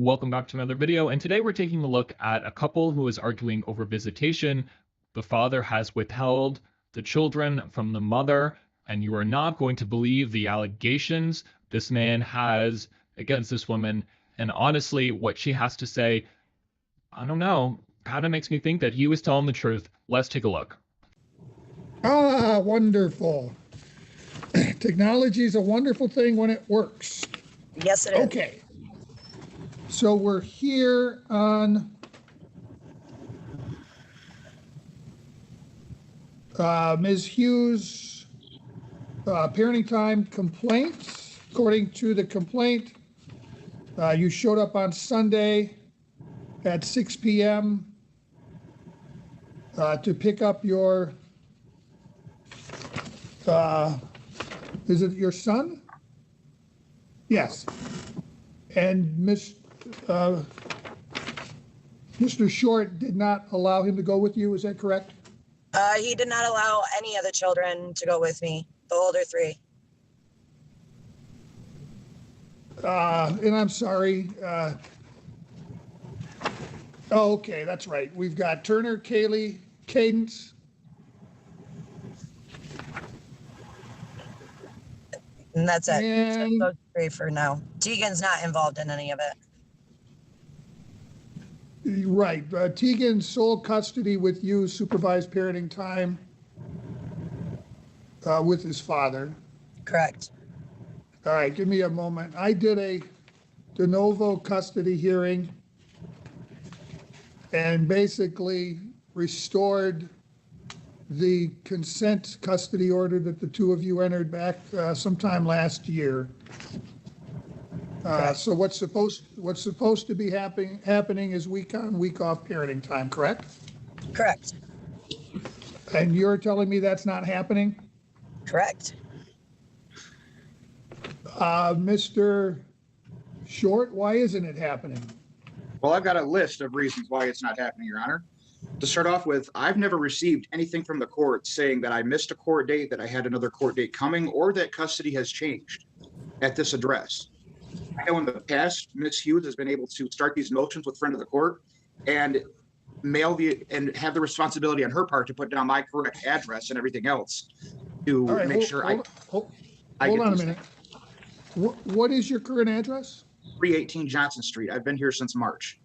Welcome back to another video, and today we're taking a look at a couple who is arguing over visitation. The father has withheld the children from the mother, and you are not going to believe the allegations this man has against this woman. And honestly, what she has to say, I don't know, kind of makes me think that he was telling the truth. Let's take a look. Ah, wonderful. Technology is a wonderful thing when it works. Yes, it is. Okay. So we're here on Ms. Hughes' parenting time complaints. According to the complaint, you showed up on Sunday at 6 p.m. To pick up your, is it your son? Yes. And Mr. Short did not allow him to go with you, is that correct? He did not allow any of the children to go with me, the older three. And I'm sorry. Oh, okay, that's right. We've got Turner, Kaylee, Cadence. And that's it. And Those three for now. Tegan's not involved in any of it. right, Tegan's sole custody with you, supervised parenting time with his father. Correct. All right, give me a moment. I did a de novo custody hearing and basically restored the consent custody order that the two of you entered back sometime last year. So what's supposed to be happening is week on, week off parenting time, correct? Correct. And you're telling me that's not happening? Correct. Mr. Short, why isn't it happening? Well, I've got a list of reasons why it's not happening, Your Honor. To start off with, I've never received anything from the court saying that I missed a court date, that I had another court date coming, or that custody has changed at this address. I know in the past, Ms. Hughes has been able to start these motions with friend of the court and and have the responsibility on her part to put down my correct address and everything else to All right, make sure hold on a minute. What is your current address? 318 Johnson Street. I've been here since March.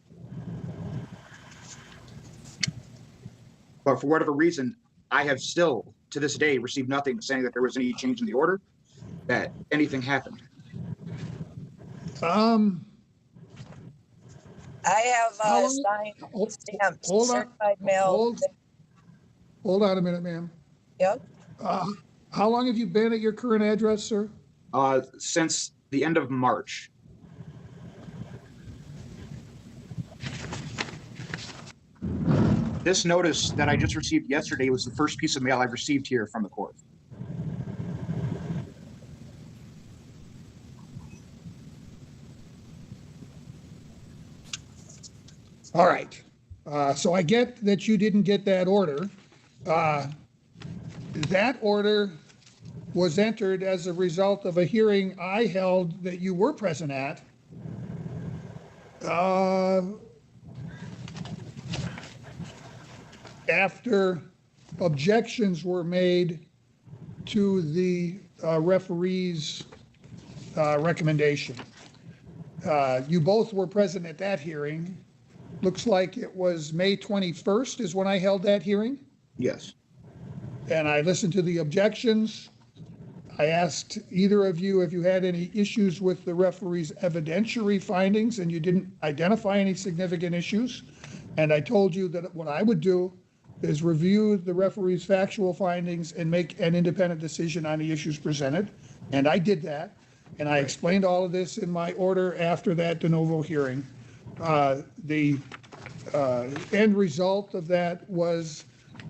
But for whatever reason, I have still, to this day, received nothing saying that there was any change in the order, that anything happened. I have signed, stamped, certified mail. Hold on a minute, ma'am. Yep. How long have you been at your current address, sir? Since the end of March. This notice that I just received yesterday was the first piece of mail I've received here from the court. All right. So I get that you didn't get that order. That order was entered as a result of a hearing I held that you were present at. After objections were made to the referee's recommendation. You both were present at that hearing. Looks like it was May 21st is when I held that hearing. Yes. And I listened to the objections. I asked either of you if you had any issues with the referee's evidentiary findings, and you didn't identify any significant issues. And I told you that what I would do is review the referee's factual findings and make an independent decision on the issues presented. And I did that. And I explained all of this in my order after that de novo hearing. The end result of that was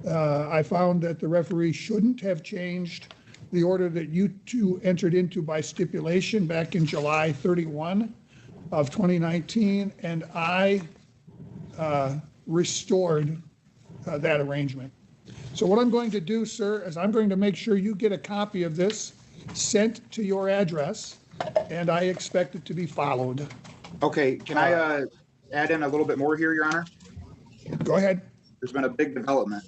I found that the referee shouldn't have changed the order that you two entered into by stipulation back in July 31 of 2019, and I restored that arrangement. So what I'm going to do, sir, is I'm going to make sure you get a copy of this sent to your address, and I expect it to be followed. Okay, can I add in a little bit more here, Your Honor? Go ahead. There's been a big development.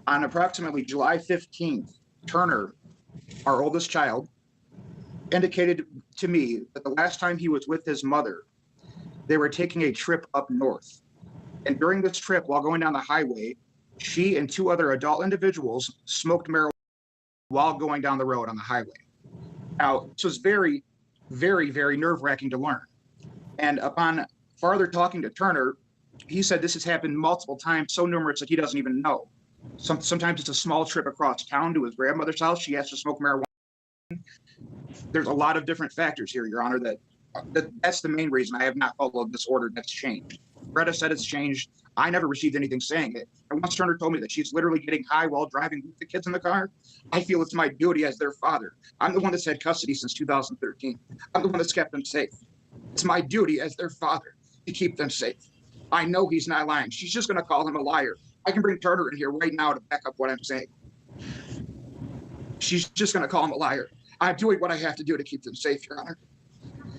On approximately July 15th, Turner, our oldest child, indicated to me that the last time he was with his mother, they were taking a trip up north. And during this trip, while going down the highway, she and two other adult individuals smoked marijuana while going down the road on the highway. Now, this was very, very, very nerve-wracking to learn. And upon farther talking to Turner, he said this has happened multiple times, so numerous that he doesn't even know. Sometimes it's a small trip across town to his grandmother's house. She has to smoke marijuana. There's a lot of different factors here, Your Honor, that's the main reason I have not followed this order that's changed. Greta said it's changed. I never received anything saying it. And once Turner told me that she's literally getting high while driving with the kids in the car, I feel it's my duty as their father. I'm the one that's had custody since 2013. I'm the one that's kept them safe. It's my duty as their father to keep them safe. I know he's not lying. She's just going to call him a liar. I can bring Turner in here right now to back up what I'm saying. She's just going to call him a liar. I'm doing what I have to do to keep them safe, Your Honor.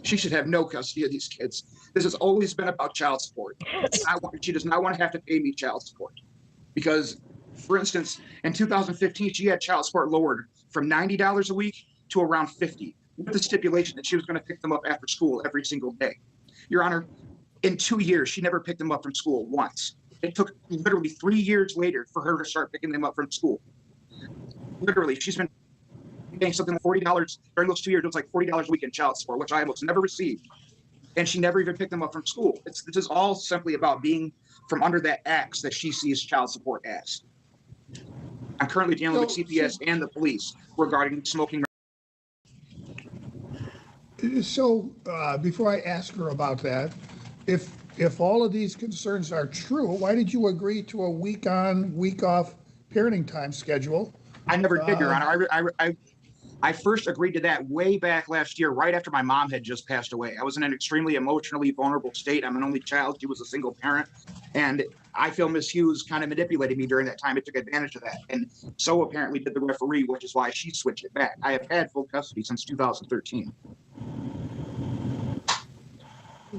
She should have no custody of these kids. This has always been about child support. She does not want to have to pay me child support. Because, for instance, in 2015, she had child support lowered from $90 a week to around $50, with the stipulation that she was going to pick them up after school every single day. Your Honor, in 2 years, she never picked them up from school once. It took literally 3 years later for her to start picking them up from school. Literally, she's been paying something like $40 during those 2 years. It was like $40 a week in child support, which I almost never received. And she never even picked them up from school. This is all simply about being from under that axe that she sees child support as. I'm currently dealing with CPS and the police regarding smoking. So before I ask her about that, if all of these concerns are true, why did you agree to a week on, week off parenting time schedule? I never did, Your Honor. I first agreed to that way back last year, right after my mom had just passed away. I was in an extremely emotionally vulnerable state. I'm an only child. She was a single parent. And I feel Ms. Hughes kind of manipulated me during that time. It took advantage of that. And so apparently did the referee, which is why she switched it back. I have had full custody since 2013.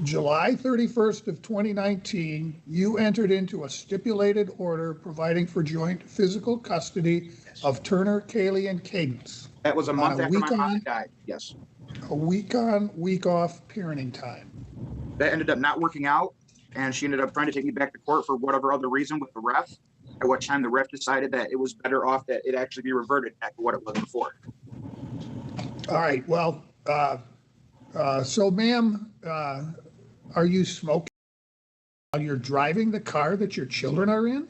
July 31st of 2019, you entered into a stipulated order providing for joint physical custody of Turner, Kaylee, and Cadence. That was a month after my mom died, yes. A week on, week off parenting time. That ended up not working out, and she ended up trying to take me back to court for whatever other reason with the ref, at what time the ref decided that it was better off that it actually be reverted back to what it was before. All right, well, so ma'am, are you smoking while you're driving the car that your children are in?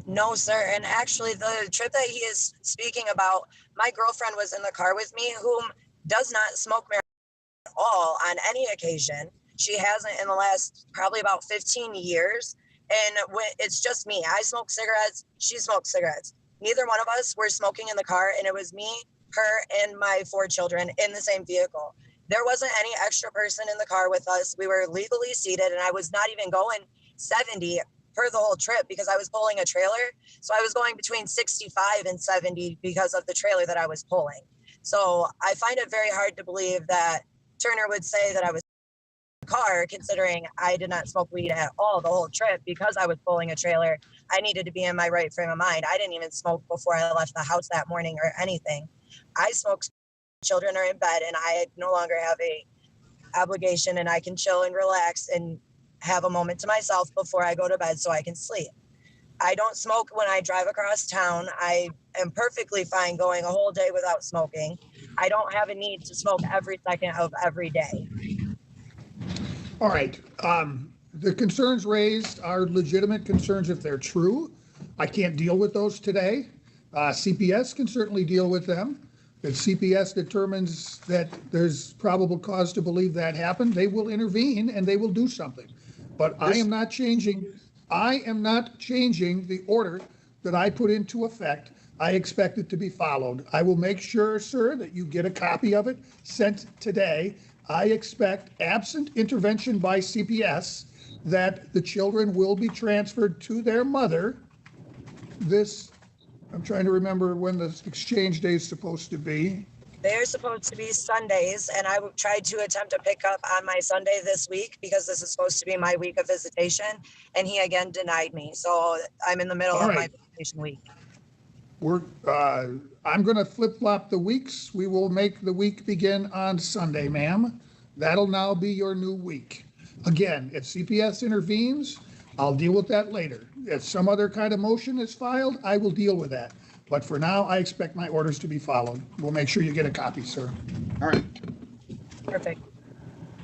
No, sir. And actually, the trip that he is speaking about, my girlfriend was in the car with me, whom does not smoke marijuana at all on any occasion. She hasn't in the last probably about 15 years. And it's just me. I smoke cigarettes. She smokes cigarettes. Neither one of us were smoking in the car. And it was me, her, and my 4 children in the same vehicle. There wasn't any extra person in the car with us. We were legally seated, and I was not even going 70 for the whole trip because I was pulling a trailer. So I was going between 65 and 70 because of the trailer that I was pulling. So I find it very hard to believe that Turner would say that I was in the car, considering I did not smoke weed at all the whole trip because I was pulling a trailer. I needed to be in my right frame of mind. I didn't even smoke before I left the house that morning or anything. I smoke. Children are in bed, and I no longer have a obligation, and I can chill and relax and have a moment to myself before I go to bed so I can sleep. I don't smoke when I drive across town. I am perfectly fine going a whole day without smoking. I don't have a need to smoke every second of every day. All right. The concerns raised are legitimate concerns if they're true. I can't deal with those today. CPS can certainly deal with them. If CPS determines that there's probable cause to believe that happened, they will intervene and they will do something. But I am not changing the order that I put into effect. I expect it to be followed. I will make sure, sir, that you get a copy of it sent today. I expect, absent intervention by CPS, that the children will be transferred to their mother. I'm trying to remember when the exchange day is supposed to be. They're supposed to be Sundays, and I tried to attempt to pick up on my Sunday this week because this is supposed to be my week of visitation, and he again denied me. So I'm in the middle All of my right. visitation week. I'm going to flip-flop the weeks. We will make the week begin on Sunday, ma'am. That'll now be your new week. Again, if CPS intervenes, I'll deal with that later. If some other kind of motion is filed, I will deal with that. But for now, I expect my orders to be followed. We'll make sure you get a copy, sir. All right. Perfect.